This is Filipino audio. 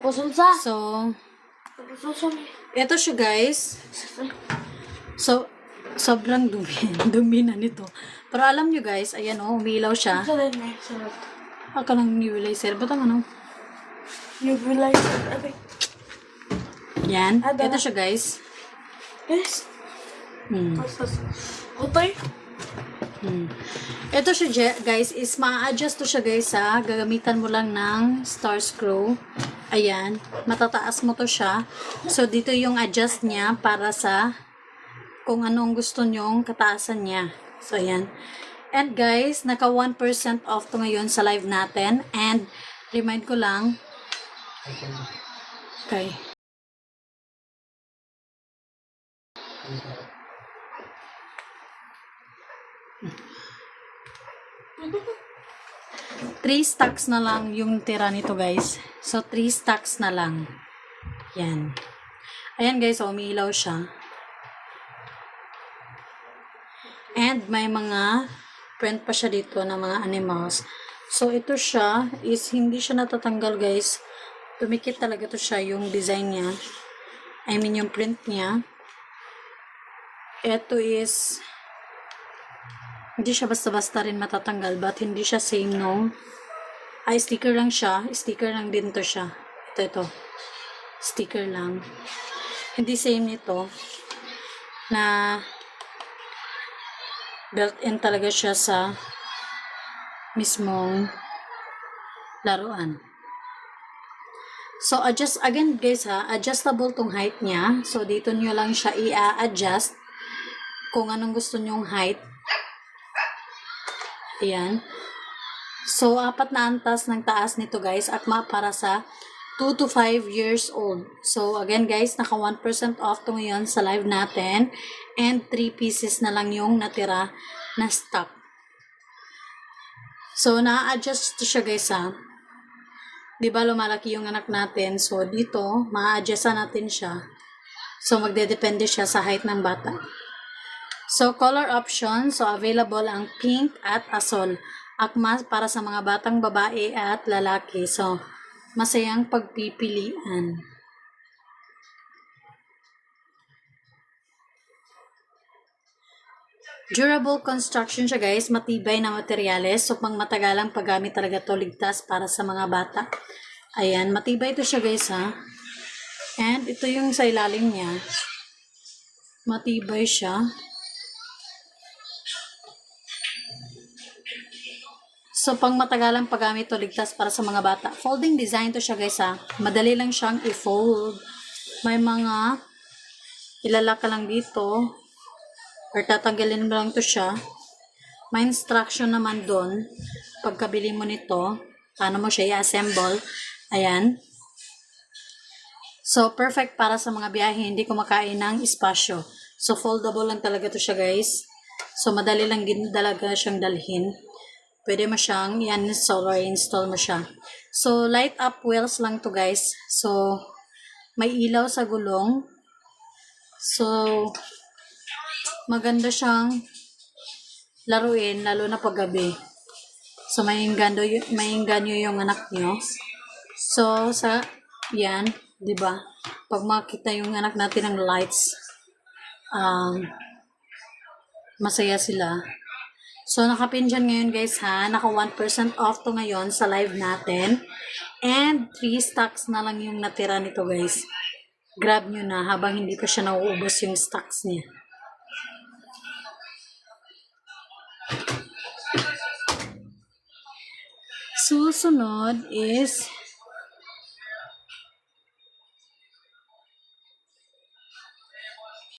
Pusulsa. So, Pusulsa. ito siya guys. So, sobrang dumi. Dumi na nito. Pero alam nyo guys, ayan o, umilaw siya. Aka lang nebulizer. Ba't ang ano? Nebulizer. Okay. Yan. Ito siya guys. Yes. Hmm. Hotoy. Ito siya guys, is ma-adjust to siya guys ha. Gagamitan mo lang ng star screw. Ayan. Matataas mo to siya. So, dito yung adjust niya para sa kung anong gusto nyong kataasan niya. So, ayan. And guys, naka 1% off to ngayon sa live natin. And, remind ko lang. Okay. Three stacks na lang yung tira nito guys. So, 3 stacks na lang. Yan. Ayan guys, umiilaw siya. And may mga print pa siya dito ng mga animals. So, ito siya is hindi siya natatanggal guys. Tumikit talaga to siya yung design niya. I mean yung print niya. Ito is hindi siya basta-basta rin matatanggal but hindi siya same nung sticker lang siya. Sticker lang din to siya. Ito. Sticker lang. Hindi same nito na built-in talaga siya sa mismong laruan. So, adjust again guys ha, adjustable tong height niya. So, dito nyo lang siya i-adjust kung anong gusto nyong height. Ayan. So, 4 na antas ng taas nito guys, akma para sa 2 to 5 years old. So, again guys, naka 1% off to ngayon sa live natin. And 3 pieces na lang yung natira na stock. So, na-adjust siya guys ha. Diba lumalaki yung anak natin. So, dito, ma-adjustan natin siya. So, magdedepende siya sa height ng bata. So, color option. So, available ang pink at asol. Akma para sa mga batang babae at lalaki. So, masayang pagpipilian. Durable construction siya guys, matibay na materyales. So, pang matagalang paggamit talaga to, ligtas para sa mga bata. Ayan, matibay to siya guys ha. And ito yung sa ilalim niya. Matibay siya. So, pang matagalang paggamit to, ligtas para sa mga bata. Folding design to siya guys ha. Madali lang siyang i-fold. May mga ilalaka lang dito. Or tatanggalin mo lang to siya. May instruction naman doon. Pagkabili mo nito, paano mo siya i-assemble. Ayan. So, perfect para sa mga biyahe. Hindi kumakain ng espasyo. So, foldable lang talaga to siya guys. So, madali lang talaga siyang dalhin. Pwede mo siyang i-install or install mo siya. So, light up wheels lang to guys. So, may ilaw sa gulong. So, maganda siyang laruin, lalo na paggabi. So, maingganyo yung anak nyo. So, yan, di ba? Pag makita yung anak natin ng lights, masaya sila. So, nakapin dyan ngayon guys ha. Naka 1% off to ngayon sa live natin. And 3 stocks na lang yung natira nito guys. Grab nyo na habang hindi pa siya nauubos yung stocks niya. Susunod is